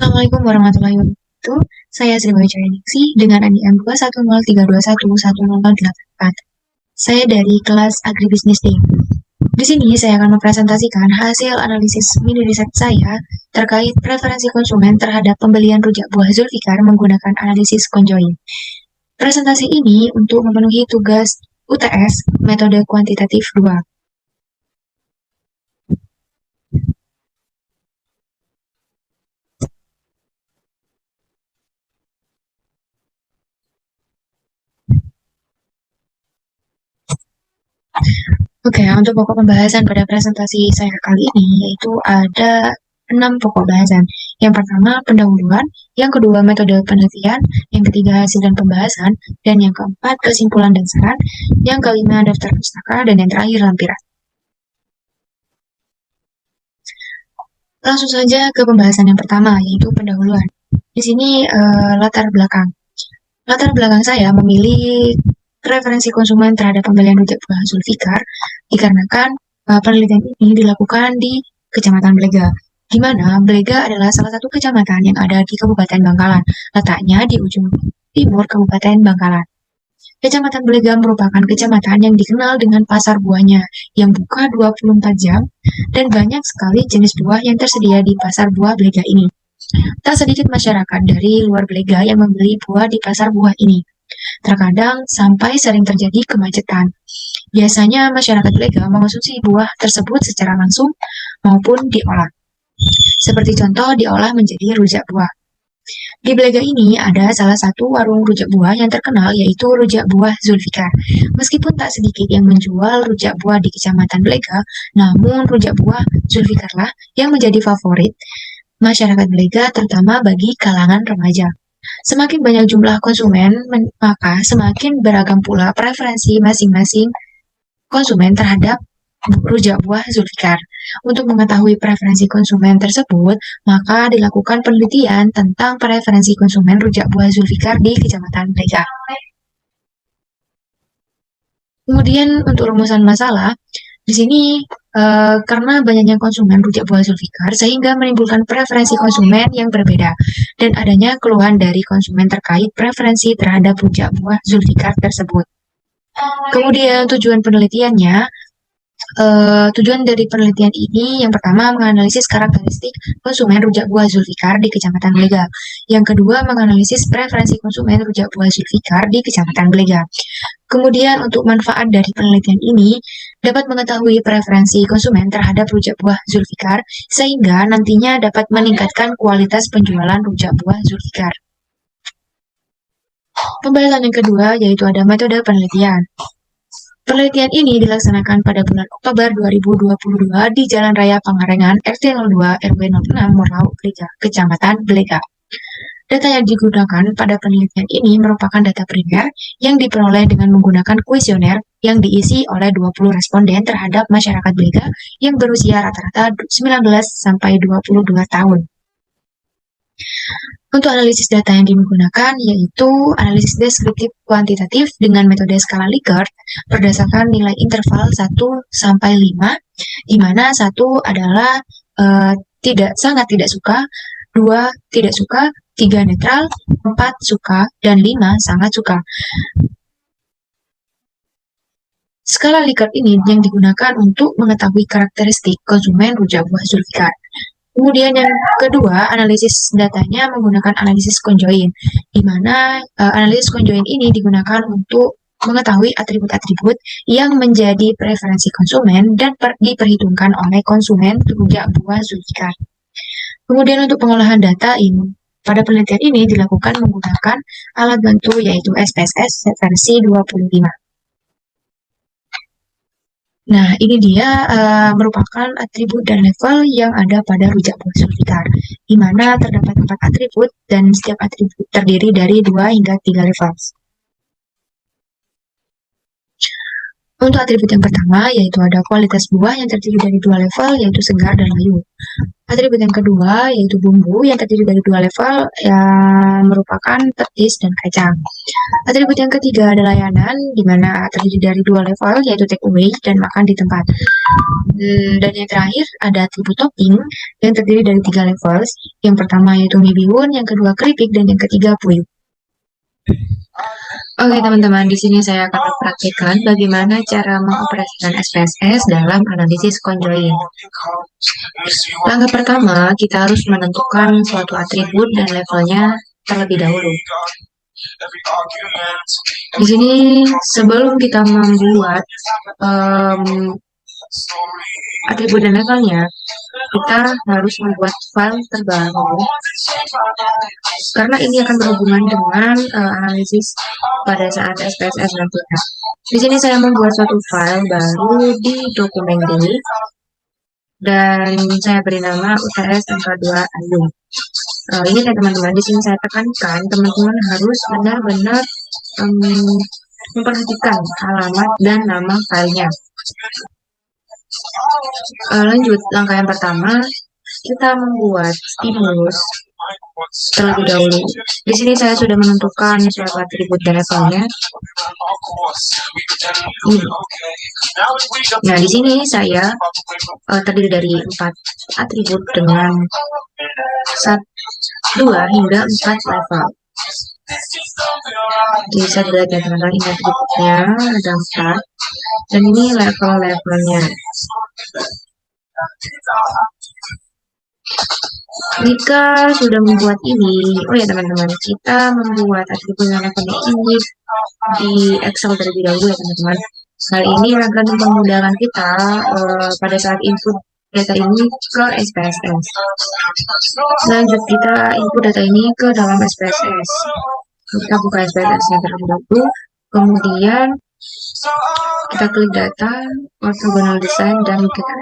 Assalamualaikum warahmatullahi wabarakatuh. Saya Sri Bayu Diksi dengan NIM 21032110084. Saya dari kelas Agribisnis D. Di sini saya akan mempresentasikan hasil analisis mini riset saya terkait preferensi konsumen terhadap pembelian rujak buah Zulfikar menggunakan analisis conjoin. Presentasi ini untuk memenuhi tugas UTS metode kuantitatif 2. Oke, untuk pokok pembahasan pada presentasi saya kali ini yaitu ada 6 pokok bahasan. Yang pertama, pendahuluan, yang kedua, metode penelitian, yang ketiga, hasil dan pembahasan, dan yang keempat, kesimpulan dan saran, yang kelima, daftar pustaka, dan yang terakhir, lampiran. Langsung saja ke pembahasan yang pertama, yaitu pendahuluan. Di sini latar belakang. Latar belakang saya memilih preferensi konsumen terhadap pembelian rujak buah Zulfikar dikarenakan penelitian ini dilakukan di Kecamatan Blega, di mana Blega adalah salah satu kecamatan yang ada di Kabupaten Bangkalan, letaknya di ujung timur Kabupaten Bangkalan. Kecamatan Blega merupakan kecamatan yang dikenal dengan pasar buahnya yang buka 24 jam dan banyak sekali jenis buah yang tersedia di pasar buah Blega ini. Tak sedikit masyarakat dari luar Blega yang membeli buah di pasar buah ini. Terkadang sampai sering terjadi kemacetan. Biasanya masyarakat Blega mengonsumsi buah tersebut secara langsung maupun diolah. Seperti contoh diolah menjadi rujak buah. Di Blega ini ada salah satu warung rujak buah yang terkenal yaitu Rujak Buah Zulfikar. Meskipun tak sedikit yang menjual rujak buah di Kecamatan Blega, namun rujak buah Zulfikarlah yang menjadi favorit masyarakat Blega terutama bagi kalangan remaja. Semakin banyak jumlah konsumen, maka semakin beragam pula preferensi masing-masing konsumen terhadap rujak buah Zulfikar. Untuk mengetahui preferensi konsumen tersebut, maka dilakukan penelitian tentang preferensi konsumen rujak buah Zulfikar di Kecamatan Blega. Kemudian untuk rumusan masalah, di sini karena banyaknya konsumen rujak buah Zulfikar sehingga menimbulkan preferensi konsumen yang berbeda dan adanya keluhan dari konsumen terkait preferensi terhadap rujak buah Zulfikar tersebut. Kemudian tujuan dari penelitian ini yang pertama menganalisis karakteristik konsumen rujak buah Zulfikar di Kecamatan Blega. Yang kedua menganalisis preferensi konsumen rujak buah Zulfikar di Kecamatan Blega. Kemudian untuk manfaat dari penelitian ini dapat mengetahui preferensi konsumen terhadap rujak buah Zulfikar sehingga nantinya dapat meningkatkan kualitas penjualan rujak buah Zulfikar. Pembahasan yang kedua yaitu ada metode penelitian. Penelitian ini dilaksanakan pada bulan Oktober 2022 di Jalan Raya Pangarengan, RT 02 RW 06 Morlau, Kecamatan Blega. Data yang digunakan pada penelitian ini merupakan data primer yang diperoleh dengan menggunakan kuesioner yang diisi oleh 20 responden terhadap masyarakat Blega yang berusia rata-rata 19 sampai 22 tahun. Untuk analisis data yang digunakan yaitu analisis deskriptif kuantitatif dengan metode skala Likert berdasarkan nilai interval 1 sampai 5, di mana 1 adalah sangat tidak suka, 2 tidak suka, 3 netral, 4 suka, dan 5 sangat suka. Skala Likert ini yang digunakan untuk mengetahui karakteristik konsumen rujak buah Zulfikar. Kemudian yang kedua, analisis datanya menggunakan analisis conjoin, di mana analisis conjoin ini digunakan untuk mengetahui atribut-atribut yang menjadi preferensi konsumen dan diperhitungkan oleh konsumen rujak buah Zulfikar. Kemudian untuk pengolahan data ini, pada penelitian ini dilakukan menggunakan alat bantu yaitu SPSS versi 25. Nah, ini dia merupakan atribut dan level yang ada pada rujak buah Zulfikar, di mana terdapat 4 atribut dan setiap atribut terdiri dari 2 hingga 3 level. Untuk atribut yang pertama, yaitu ada kualitas buah yang terdiri dari dua level, yaitu segar dan layu. Atribut yang kedua, yaitu bumbu yang terdiri dari dua level, yang merupakan petis dan kacang. Atribut yang ketiga ada layanan, di mana terdiri dari dua level, yaitu take away dan makan di tempat. Dan yang terakhir ada atribut topping, yang terdiri dari tiga level. Yang pertama yaitu mie bihun, yang kedua keripik, dan yang ketiga puyuh. Oke teman-teman, di sini saya akan mempraktikkan bagaimana cara mengoperasikan SPSS dalam analisis conjoin. Langkah pertama, kita harus menentukan suatu atribut dan levelnya terlebih dahulu. Di sini sebelum kita membuat atribut dan levelnya, kita harus membuat file terbaru karena ini akan berhubungan dengan analisis pada saat SPSS nantinya. Di sini saya membuat suatu file baru di dokumen D dan saya beri nama UTS angka 2 Ayu. Ini ya teman-teman, di sini saya tekankan teman-teman harus benar-benar memperhatikan alamat dan nama filenya. Lanjut, langkah yang pertama, kita membuat stimulus terlebih dahulu. Di sini saya sudah menentukan suatu atribut dan levelnya. Nah, di sini saya terdiri dari 4 atribut dengan 2 hingga 4 level. Bisa dilihat ya teman-teman, ini atributnya ada 4 dan ini level-levelnya. Jika sudah membuat ini, oh ya teman-teman, kita membuat atribut dan levelnya ini di Excel terlebih dahulu ya teman-teman. Hal ini akan memudahkan kita pada saat input data ini ke SPSS. Lanjut, kita input data ini ke dalam SPSS. Kita buka SPSS-nya terlebih dahulu, kemudian kita klik data, orthogonal design, dan kita.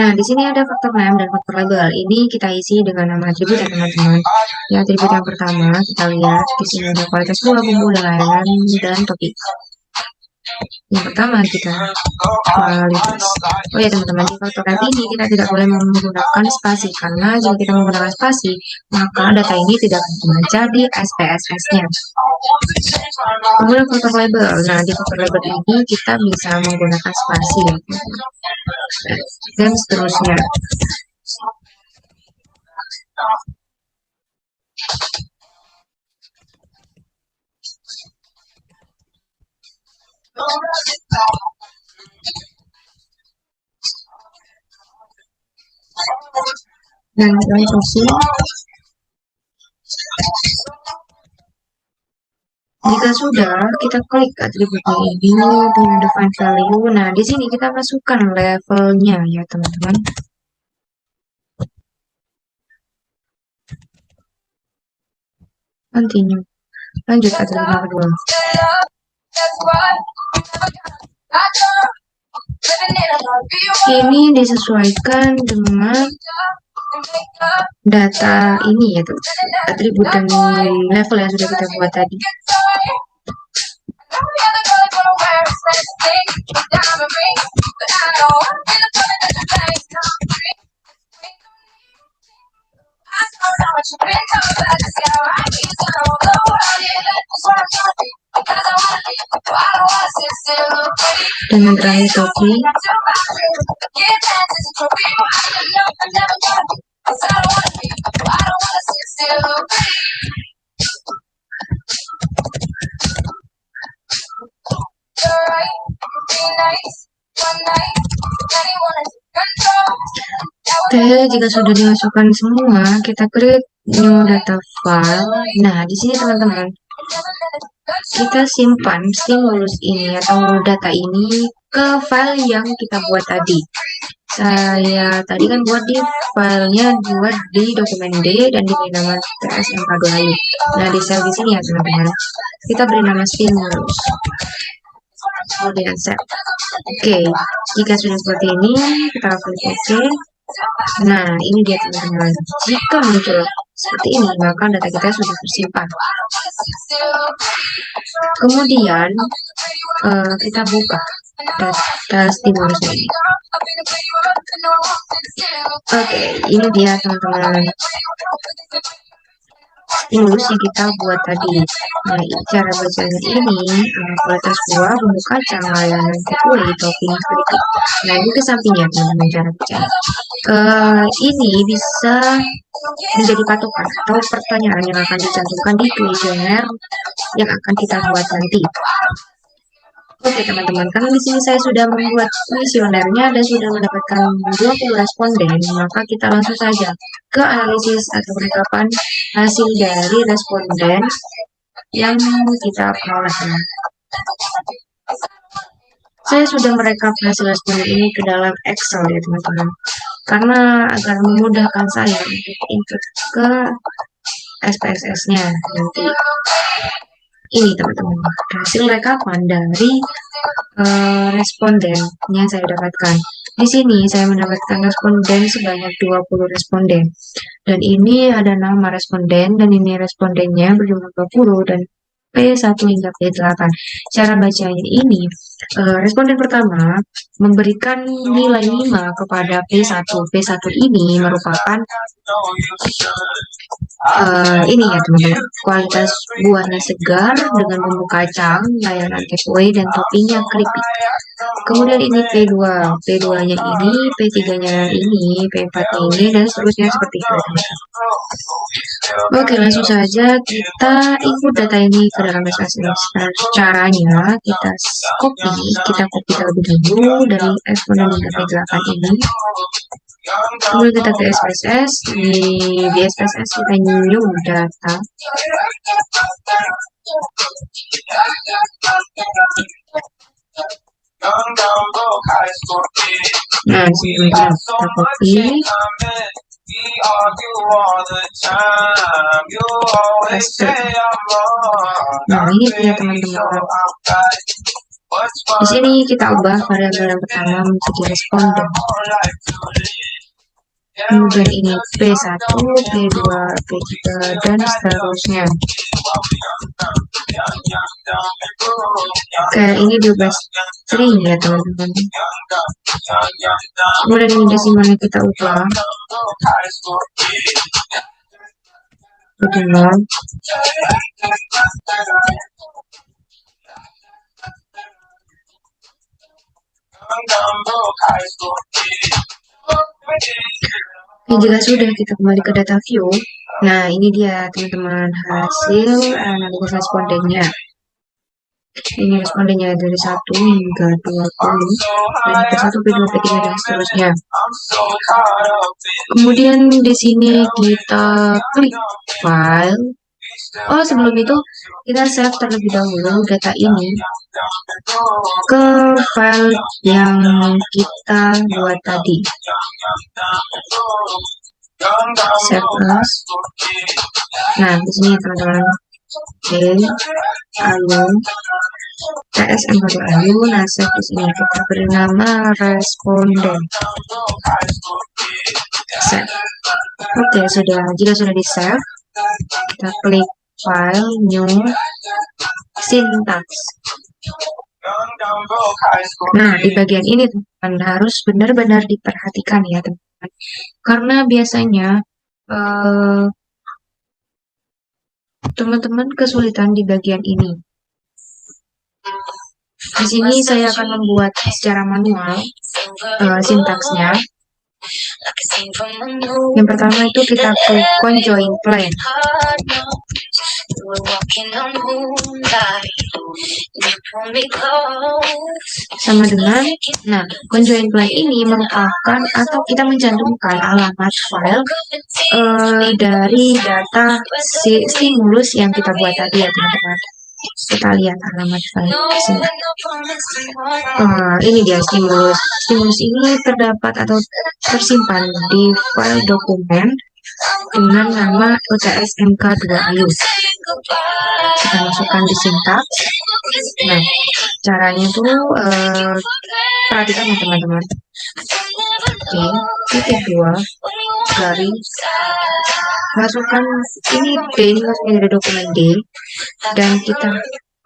Nah, di sini ada faktor name dan faktor label. Ini kita isi dengan nama atribut ya teman-teman. Ya, atribut yang pertama kita lihat di sini ada kualitas buah, bumbu, layanan, dan topik. Yang pertama kita kualitas. Oh ya teman-teman, di faktor name ini kita tidak boleh menggunakan spasi karena jika kita menggunakan spasi maka data ini tidak akan terbaca di SPSS-nya. Kemudian faktor label. Nah, di faktor label ini kita bisa menggunakan spasi ya, dan seterusnya. Dan transaksi jika sudah, kita klik atributnya ini dengan define value. Nah, di sini kita masukkan levelnya ya teman-teman. Continue. Lanjut atribut yang kedua. Ini disesuaikan dengan data ini ya tuh, atribut dan level yang sudah kita buat tadi. Dan yang terakhir topi. Oke, jika sudah dimasukkan semua, kita create new data file. Nah, di sini teman-teman, kita simpan stimulus ini atau data ini ke file yang kita buat tadi. Saya tadi kan buat di filenya buat di dokumen D dan diberi nama TSMK2i. Nah, di sel di sini ya teman-teman, kita beri nama stimulus. Kemudian save. Oke, jika sudah seperti ini, kita klik OK. Nah, ini dia teman-teman. Jika muncul seperti ini, maka data kita sudah tersimpan. Kemudian kita buka data stimulus ini. Oke, ini dia teman-teman stimulus yang kita buat tadi. Nah, cara bacanya ini kualitas buah, bumbu kacang, layanan takeaway, topping keripik. Nah, ini ke sampingnya teman-teman cara bacanya. Ini bisa menjadi patokan atau pertanyaan yang akan dicantumkan di kuesioner yang akan kita buat nanti. Oke teman-teman, karena di sini saya sudah membuat kuesionernya dan sudah mendapatkan 20 responden, maka kita langsung saja ke analisis atau penerapan hasil dari responden yang kita peroleh. Saya sudah merekap hasil responden ini ke dalam Excel ya teman-teman, karena agar memudahkan saya untuk input ke SPSS-nya nanti. Ini teman-teman hasil rekapan dari responden yang saya dapatkan. Di sini saya mendapatkan responden sebanyak 20 responden. Dan ini ada nama responden dan ini respondennya berjumlah 20 dan P1 hingga P8. Cara bacanya ini, responden pertama memberikan nilai 5 kepada P1. P1 ini merupakan ini ya teman-teman, kualitas buahnya segar dengan bumbu kacang, layanan takeaway dan toppingnya keripik. Kemudian ini P2, P2-nya ini, P3-nya ini, P4-nya ini, dan seterusnya seperti itu. Oke, langsung saja kita input data ini ke dalam SPSS. Caranya kita copy terlebih dahulu dari responden hingga P8 ini. Kemudian kita ke SPSS, di SPSS kita new data. Nah, sebentar kita copy. Nah, ini dia teman-teman. Di sini kita ubah variabel yang pertama menjadi responden. Kemudian ini P1, P2, P3, dan seterusnya. Kayak ini 12 string ya teman-teman. Kemudian ini desimalnya kita ubah. Kedua. Jika sudah, kita kembali ke data view. Nah, ini dia teman-teman hasil analisis respondennya. Ini respondennya dari 1 hingga 20, dan P1, P2, P3, dan seterusnya. Kemudian di sini kita klik file. Oh, sebelum itu kita save terlebih dahulu data ini ke file yang kita buat tadi. Save as. Nah, di sini teman-teman. Oke, ayo tsm.ayu. Nah, save di sini kita beri nama responden. Save. Oke, sudah. Jika sudah di save, kita klik file, new, syntax. Nah, di bagian ini teman-teman harus benar-benar diperhatikan ya teman-teman, karena biasanya teman-teman kesulitan di bagian ini. Di sini saya akan membuat secara manual sintaksnya. Yang pertama itu kita klik conjoin plan. Sama dengan, nah, conjoin plan ini merupakan atau kita mencantumkan alamat file dari data stimulus yang kita buat tadi ya teman-teman. Kita lihat alamat file di sini. Ini dia stimulus. Stimulus ini terdapat atau tersimpan di file dokumen dengan nama UTS-MK2AYU. Kita masukkan di sintaks. Nah, caranya itu perhatikan ya teman-teman. Oke, titik 2 garis masukkan ini D, ini masukkan dari dokumen D, dan kita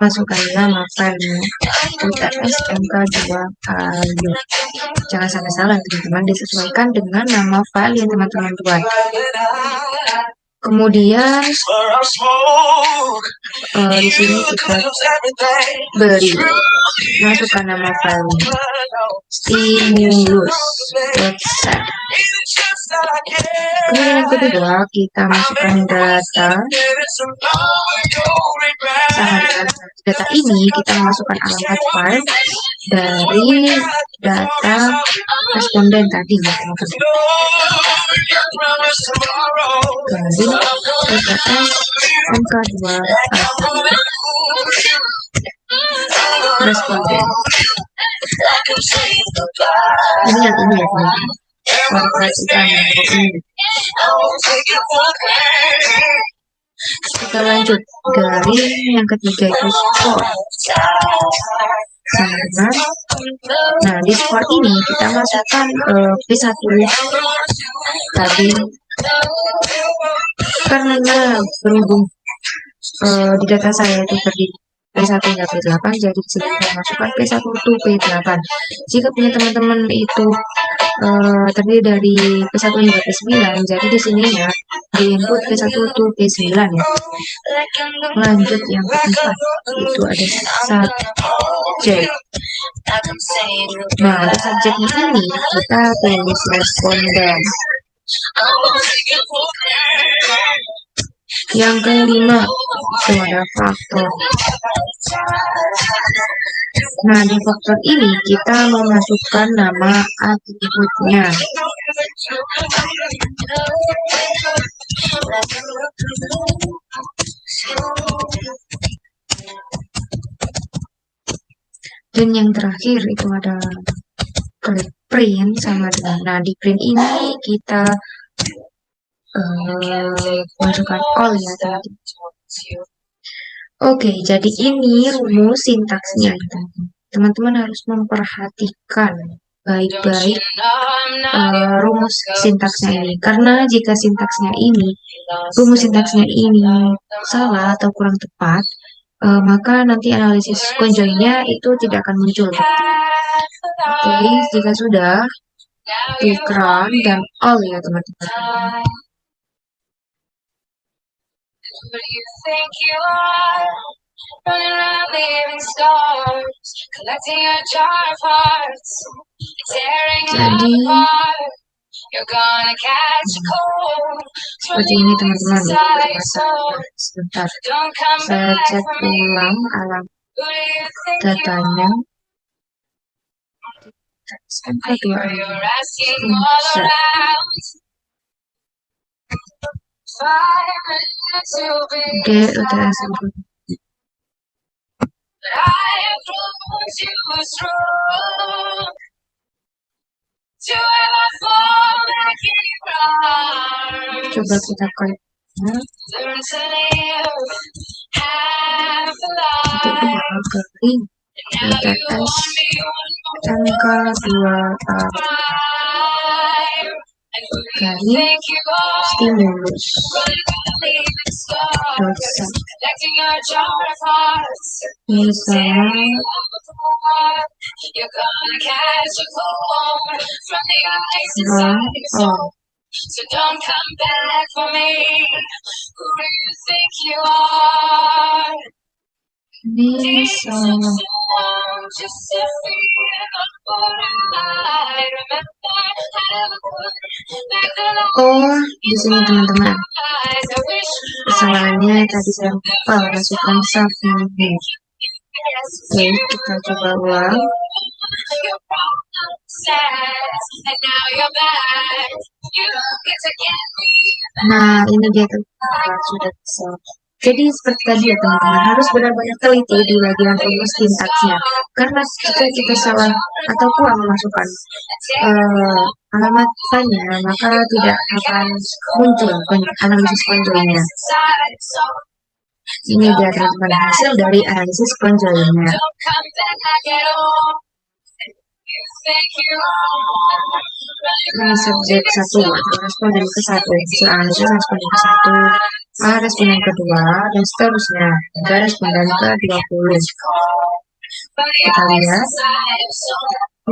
masukkan nama filenya UTS-MK2AYO. Jangan sampai salah teman-teman, disesuaikan dengan nama file yang teman-teman buat. Kemudian di sini kita beri masukkan nama file stimulus.set. Kemudian yang kedua kita masukkan data. Sama dengan data ini kita masukkan alamat file dari data responden tadi ya teman-teman. Dari UTS MK2 responden. Ini yang ini ya teman-teman. Perhatikan ini. Kita lanjut dari yang ketiga itu sport. Sama dengan, nah di sport ini kita masukkan P1 tadi karena berhubung di data saya itu terdiri P1 hingga P8, jadi kita masukkan P1 to P8. Jika punya teman-teman itu terdiri dari P1 hingga P9, jadi di sini ya di input P1 to P9 ya. Lanjut yang keempat itu ada subjek. Nah, untuk subjeknya ini kita tulis responden. Yang kelima itu ada faktor. Nah, di faktor ini kita memasukkan nama atributnya. Dan yang terakhir itu ada print sama dengan. Nah, di print ini kita masukkan all ya tadi. Oke, jadi ini rumus sintaksnya. Teman-teman harus memperhatikan baik-baik rumus sintaksnya ini, karena jika rumus sintaksnya ini salah atau kurang tepat, maka nanti analisis conjoinnya itu tidak akan muncul. Oke, jika sudah, klik run dan all ya teman-teman. Jadi seperti ini teman-teman. Sebentar, saya cek ulang alam datanya. UTS coba kita klik untuk kali UTS MK2 kali stimulus ini sama So don't come back for me. Who do you think you are? Oh, di sini teman-teman. Kesalahannya tadi saya lupa masukkan submit. Oke, kita coba ulang. Nah, ini dia teman-teman, sudah bisa. Jadi seperti tadi ya teman-teman, harus benar-benar teliti di bagian rumus sintaksnya. Karena jika kita salah atau kurang memasukkan alamat filenya, maka tidak akan muncul analisis conjoinnya. Ini dia teman-teman hasil dari analisis conjoinnya. Ini subjek satu atau responden ke satu, hasil analisis responden ke satu, A responden kedua, dan seterusnya hingga responden ke 20. Kita lihat.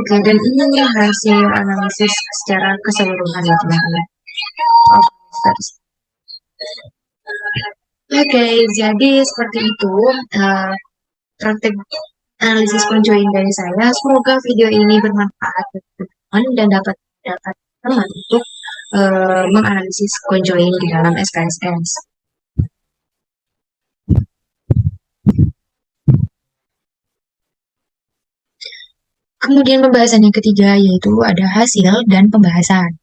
Oke, dan ini hasil analisis secara keseluruhan ya teman-teman. Oke, jadi seperti itu praktek analisis conjoin dari saya. Semoga video ini bermanfaat bagi teman-teman dan dapat teman untuk menganalisis conjoin di dalam SPSS. Kemudian pembahasan yang ketiga yaitu ada hasil dan pembahasan.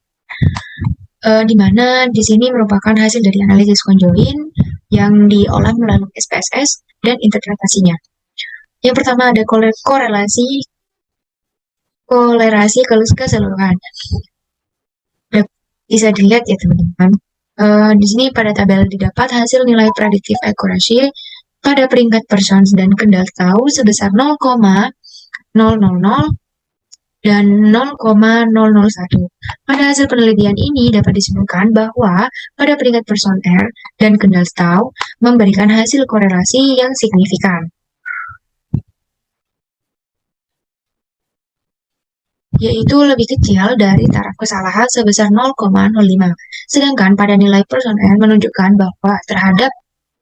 Di mana di sini merupakan hasil dari analisis conjoin yang diolah melalui SPSS dan interpretasinya. Yang pertama ada kolerasi keseluruhan. Bisa dilihat ya teman-teman. Di sini pada tabel didapat hasil nilai predictive accuracy pada peringkat persons dan kendal tahu sebesar 0,000 dan 0,001. Pada hasil penelitian ini dapat disimpulkan bahwa pada peringkat person R dan kendal tahu memberikan hasil korelasi yang signifikan, yaitu lebih kecil dari taraf kesalahan sebesar 0,05. Sedangkan pada nilai person R menunjukkan bahwa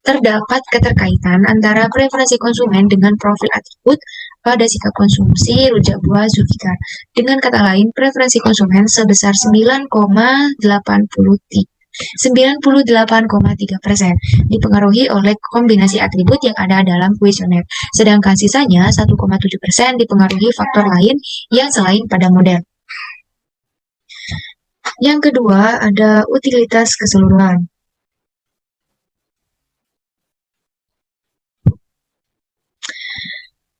terdapat keterkaitan antara preferensi konsumen dengan profil atribut pada sikap konsumsi rujak buah Zulfikar. Dengan kata lain, preferensi konsumen sebesar 98,3% dipengaruhi oleh kombinasi atribut yang ada dalam kuesioner, sedangkan sisanya 1,7% dipengaruhi faktor lain yang selain pada model. Yang kedua, ada utilitas keseluruhan.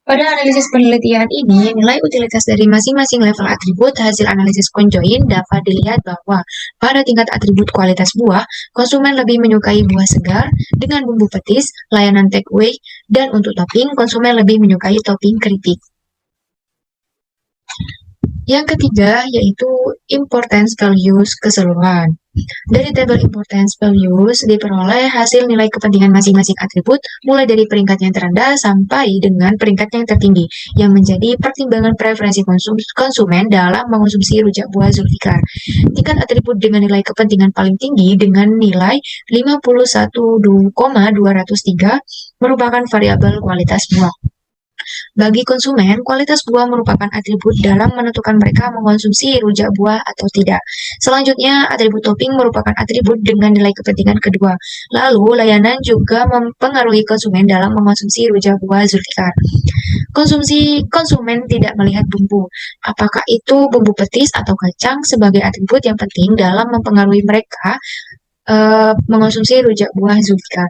Pada analisis penelitian ini, nilai utilitas dari masing-masing level atribut hasil analisis conjoin dapat dilihat bahwa pada tingkat atribut kualitas buah, konsumen lebih menyukai buah segar dengan bumbu petis, layanan take away, dan untuk topping, konsumen lebih menyukai topping keripik. Yang ketiga yaitu importance values keseluruhan. Dari tabel importance values diperoleh hasil nilai kepentingan masing-masing atribut mulai dari peringkat yang terendah sampai dengan peringkat yang tertinggi yang menjadi pertimbangan preferensi konsumen dalam mengonsumsi rujak buah Zulfikar. Tingkat atribut dengan nilai kepentingan paling tinggi dengan nilai 51,203 merupakan variabel kualitas buah. Bagi konsumen, kualitas buah merupakan atribut dalam menentukan mereka mengonsumsi rujak buah atau tidak. Selanjutnya, atribut topping merupakan atribut dengan nilai kepentingan kedua. Lalu, layanan juga mempengaruhi konsumen dalam mengonsumsi rujak buah Zulfikar. Konsumen tidak melihat bumbu, apakah itu bumbu petis atau kacang, sebagai atribut yang penting dalam mempengaruhi mereka mengonsumsi rujak buah Zulfikar.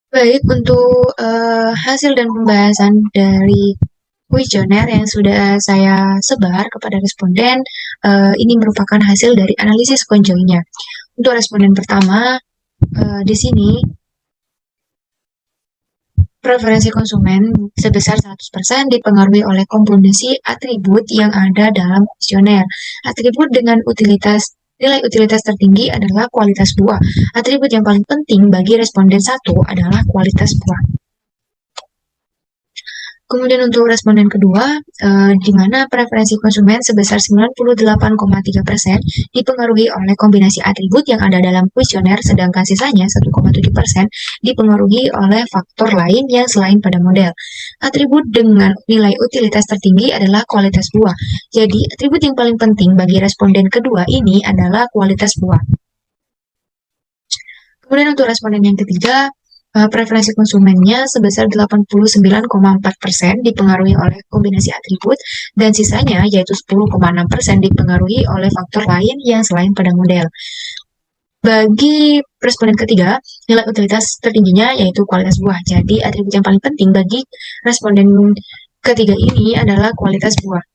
Baik, untuk hasil dan pembahasan dari kuesioner yang sudah saya sebar kepada responden, ini merupakan hasil dari analisis conjoinnya. Untuk responden pertama, di sini preferensi konsumen sebesar 100% dipengaruhi oleh kombinasi atribut yang ada dalam kuesioner. Atribut dengan nilai utilitas tertinggi adalah kualitas buah. Atribut yang paling penting bagi responden 1 adalah kualitas buah. Kemudian untuk responden kedua, di mana preferensi konsumen sebesar 98,3% dipengaruhi oleh kombinasi atribut yang ada dalam kuesioner, sedangkan sisanya 1,7% dipengaruhi oleh faktor lain yang selain pada model. Atribut dengan nilai utilitas tertinggi adalah kualitas buah. Jadi, atribut yang paling penting bagi responden kedua ini adalah kualitas buah. Kemudian untuk responden yang ketiga, preferensi konsumennya sebesar 89,4% dipengaruhi oleh kombinasi atribut dan sisanya yaitu 10,6% dipengaruhi oleh faktor lain yang selain pada model. Bagi responden ketiga, nilai utilitas tertingginya yaitu kualitas buah. Jadi atribut yang paling penting bagi responden ketiga ini adalah kualitas buah.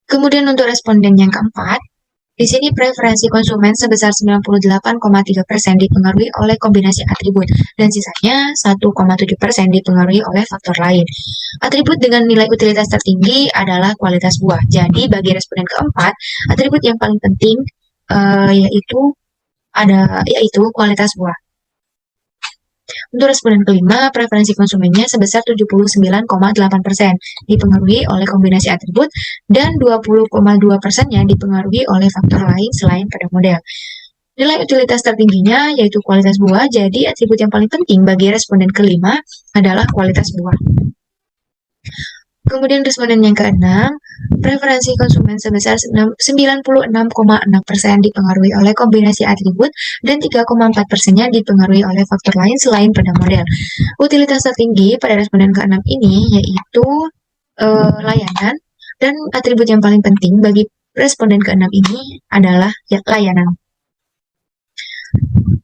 Kemudian untuk responden yang keempat, di sini preferensi konsumen sebesar 98,3% dipengaruhi oleh kombinasi atribut dan sisanya 1,7% dipengaruhi oleh faktor lain. Atribut dengan nilai utilitas tertinggi adalah kualitas buah. Jadi bagi responden keempat, atribut yang paling penting yaitu kualitas buah. Untuk responden kelima, preferensi konsumennya sebesar 79,8% dipengaruhi oleh kombinasi atribut dan 20,2%-nya dipengaruhi oleh faktor lain selain pada model. Nilai utilitas tertingginya yaitu kualitas buah, jadi atribut yang paling penting bagi responden kelima adalah kualitas buah. Kemudian responden yang keenam, preferensi konsumen sebesar 96,6% dipengaruhi oleh kombinasi atribut dan 3,4%-nya dipengaruhi oleh faktor lain selain pada model. Utilitas tertinggi pada responden keenam ini yaitu layanan, dan atribut yang paling penting bagi responden keenam ini adalah layanan.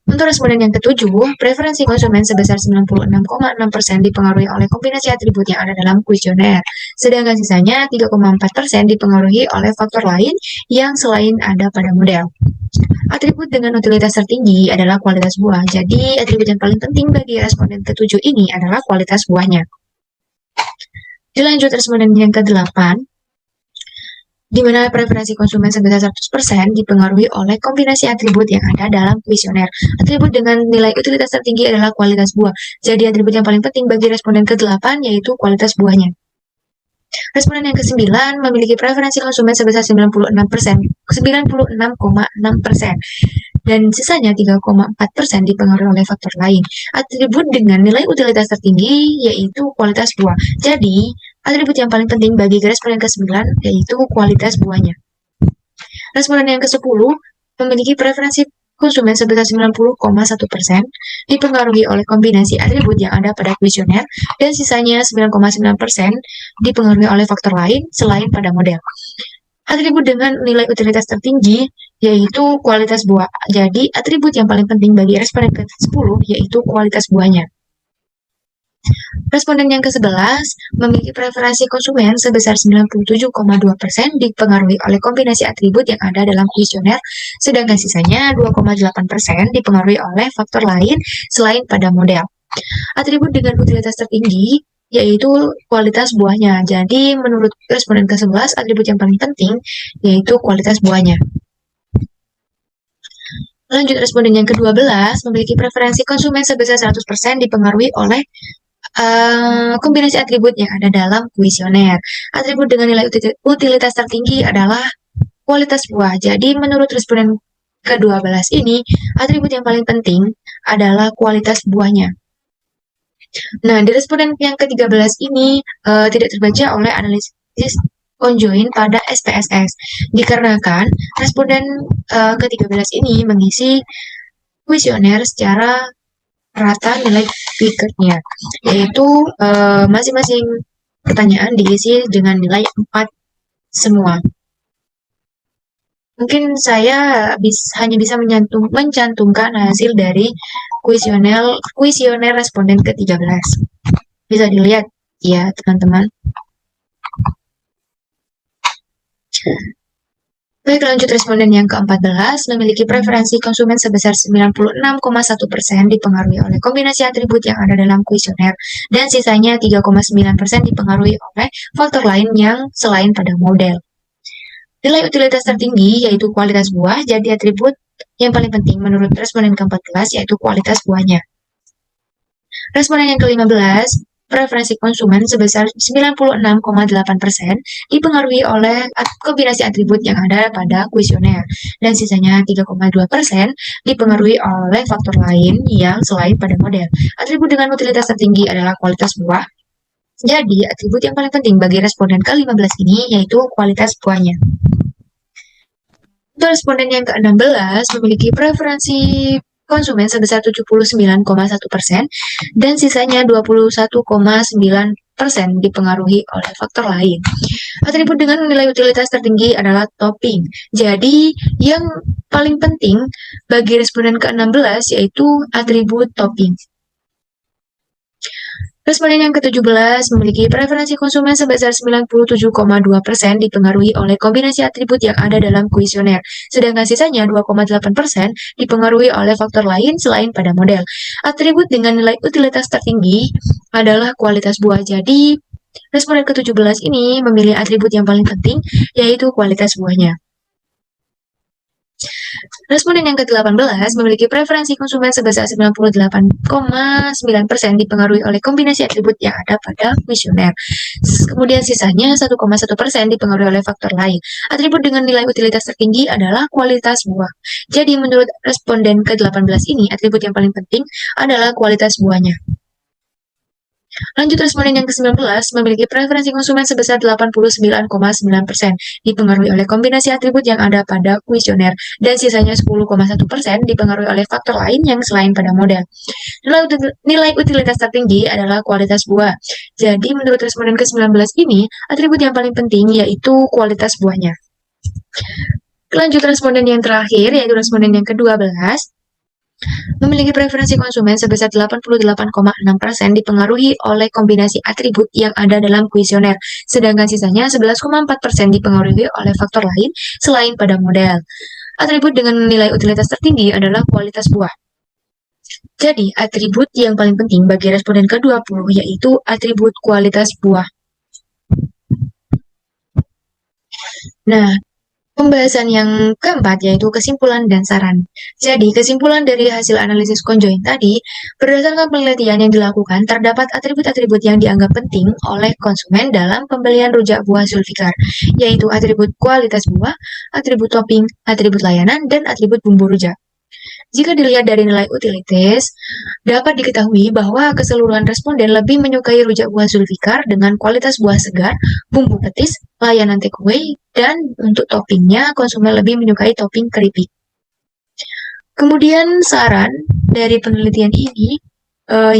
Untuk responden yang ketujuh, preferensi konsumen sebesar 96,6% dipengaruhi oleh kombinasi atribut yang ada dalam kuesioner, sedangkan sisanya 3,4% dipengaruhi oleh faktor lain yang selain ada pada model. Atribut dengan utilitas tertinggi adalah kualitas buah, jadi atribut yang paling penting bagi responden ketujuh ini adalah kualitas buahnya. Dilanjut responden yang ke-8, di mana preferensi konsumen sebesar 100% dipengaruhi oleh kombinasi atribut yang ada dalam kuesioner. Atribut dengan nilai utilitas tertinggi adalah kualitas buah. Jadi atribut yang paling penting bagi responden ke-8 yaitu kualitas buahnya. Responden yang ke-9 memiliki preferensi konsumen sebesar 96,6%, dan sisanya 3,4% dipengaruhi oleh faktor lain. Atribut dengan nilai utilitas tertinggi yaitu kualitas buah. Jadi, atribut yang paling penting bagi responden ke-9 yaitu kualitas buahnya. Responden yang ke-10 memiliki preferensi konsumen sebesar 90,1% dipengaruhi oleh kombinasi atribut yang ada pada kuesioner dan sisanya 9,9% dipengaruhi oleh faktor lain selain pada model. Atribut dengan nilai utilitas tertinggi yaitu kualitas buah. Jadi atribut yang paling penting bagi responden ke-10 yaitu kualitas buahnya. Responden yang ke-11 memiliki preferensi konsumen sebesar 97,2% dipengaruhi oleh kombinasi atribut yang ada dalam kuesioner, sedangkan sisanya 2,8% dipengaruhi oleh faktor lain selain pada model. Atribut dengan utilitas tertinggi yaitu kualitas buahnya. Jadi menurut responden ke-11, atribut yang paling penting yaitu kualitas buahnya. Lanjut responden yang ke-12 memiliki preferensi konsumen sebesar 100% dipengaruhi oleh kombinasi atribut yang ada dalam kuesioner. Atribut dengan nilai utilitas tertinggi adalah kualitas buah. Jadi menurut responden ke-12 ini, atribut yang paling penting adalah kualitas buahnya. Nah, di responden yang ke-13 ini tidak terbaca oleh analisis conjoint pada SPSS, dikarenakan responden ke-13 ini mengisi kuesioner secara rata nilai Likert-nya, yaitu masing-masing pertanyaan diisi dengan nilai 4 semua. Mungkin saya hanya bisa mencantumkan hasil dari kuesioner responden ke-13. Bisa dilihat ya, teman-teman. Baik, lanjut responden yang ke-14 memiliki preferensi konsumen sebesar 96,1% dipengaruhi oleh kombinasi atribut yang ada dalam kuesioner, dan sisanya 3,9% dipengaruhi oleh faktor lain yang selain pada model. Nilai utilitas tertinggi yaitu kualitas buah, jadi atribut yang paling penting menurut responden ke-14 yaitu kualitas buahnya. Responden yang ke-15, preferensi konsumen sebesar 96,8% dipengaruhi oleh kombinasi atribut yang ada pada kuesioner, dan sisanya 3,2% dipengaruhi oleh faktor lain yang selain pada model. Atribut dengan utilitas tertinggi adalah kualitas buah. Jadi, atribut yang paling penting bagi responden ke-15 ini yaitu kualitas buahnya. Untuk responden yang ke-16 memiliki preferensi konsumen sebesar 79,1% dan sisanya 21,9% dipengaruhi oleh faktor lain. Atribut dengan nilai utilitas tertinggi adalah topping. Jadi, yang paling penting bagi responden ke-16 yaitu atribut topping. Responden yang ke-17 memiliki preferensi konsumen sebesar 97,2% dipengaruhi oleh kombinasi atribut yang ada dalam kuesioner, sedangkan sisanya 2,8% dipengaruhi oleh faktor lain selain pada model. Atribut dengan nilai utilitas tertinggi adalah kualitas buah. Jadi, responden ke-17 ini memilih atribut yang paling penting, yaitu kualitas buahnya. Responden yang ke-18 memiliki preferensi konsumen sebesar 98,9% dipengaruhi oleh kombinasi atribut yang ada pada kuesioner. Kemudian sisanya 1,1% dipengaruhi oleh faktor lain. Atribut dengan nilai utilitas tertinggi adalah kualitas buah. Jadi menurut responden ke-18 ini, atribut yang paling penting adalah kualitas buahnya. Lanjut, responden yang ke-19 memiliki preferensi konsumen sebesar 89,9%, dipengaruhi oleh kombinasi atribut yang ada pada kuesioner, dan sisanya 10,1% dipengaruhi oleh faktor lain yang selain pada model. Nilai utilitas tertinggi adalah kualitas buah. Jadi menurut responden ke-19 ini, atribut yang paling penting yaitu kualitas buahnya. Lanjut, responden yang terakhir, yaitu responden yang ke-12, memiliki preferensi konsumen sebesar 88,6% dipengaruhi oleh kombinasi atribut yang ada dalam kuesioner, sedangkan sisanya 11,4% dipengaruhi oleh faktor lain selain pada model. Atribut dengan nilai utilitas tertinggi adalah kualitas buah. Jadi, atribut yang paling penting bagi responden ke-20 yaitu atribut kualitas buah. Nah, pembahasan yang keempat yaitu kesimpulan dan saran. Jadi, kesimpulan dari hasil analisis conjoint tadi, berdasarkan penelitian yang dilakukan, terdapat atribut-atribut yang dianggap penting oleh konsumen dalam pembelian rujak buah Zulfikar, yaitu atribut kualitas buah, atribut topping, atribut layanan, dan atribut bumbu rujak. Jika dilihat dari nilai utilitas, dapat diketahui bahwa keseluruhan responden lebih menyukai rujak buah Zulfikar dengan kualitas buah segar, bumbu petis, layanan takeaway, dan untuk toppingnya konsumen lebih menyukai topping keripik. Kemudian saran dari penelitian ini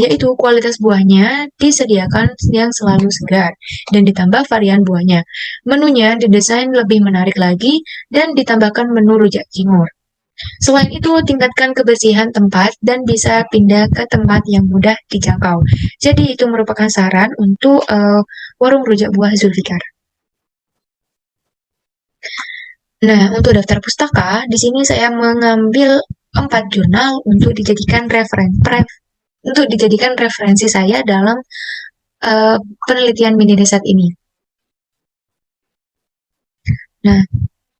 yaitu kualitas buahnya disediakan yang selalu segar dan ditambah varian buahnya. Menunya didesain lebih menarik lagi dan ditambahkan menu rujak cingur. Selain itu, tingkatkan kebersihan tempat dan bisa pindah ke tempat yang mudah dijangkau. Jadi, itu merupakan saran untuk warung rujak buah Zulfikar. Nah, untuk daftar pustaka, di sini saya mengambil 4 jurnal untuk dijadikan referensi saya dalam penelitian mini riset ini. Nah,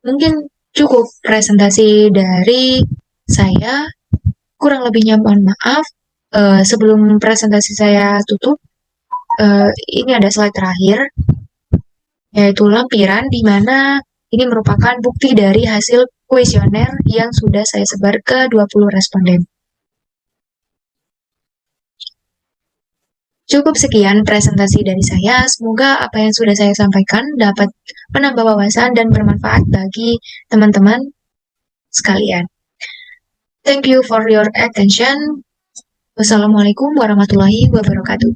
mungkin cukup presentasi dari saya. Kurang lebihnya mohon maaf. Sebelum presentasi saya tutup, ini ada slide terakhir, yaitu lampiran, di mana ini merupakan bukti dari hasil kuesioner yang sudah saya sebar ke 20 responden. Cukup sekian presentasi dari saya. Semoga apa yang sudah saya sampaikan dapat menambah wawasan dan bermanfaat bagi teman-teman sekalian. Thank you for your attention. Wassalamualaikum warahmatullahi wabarakatuh.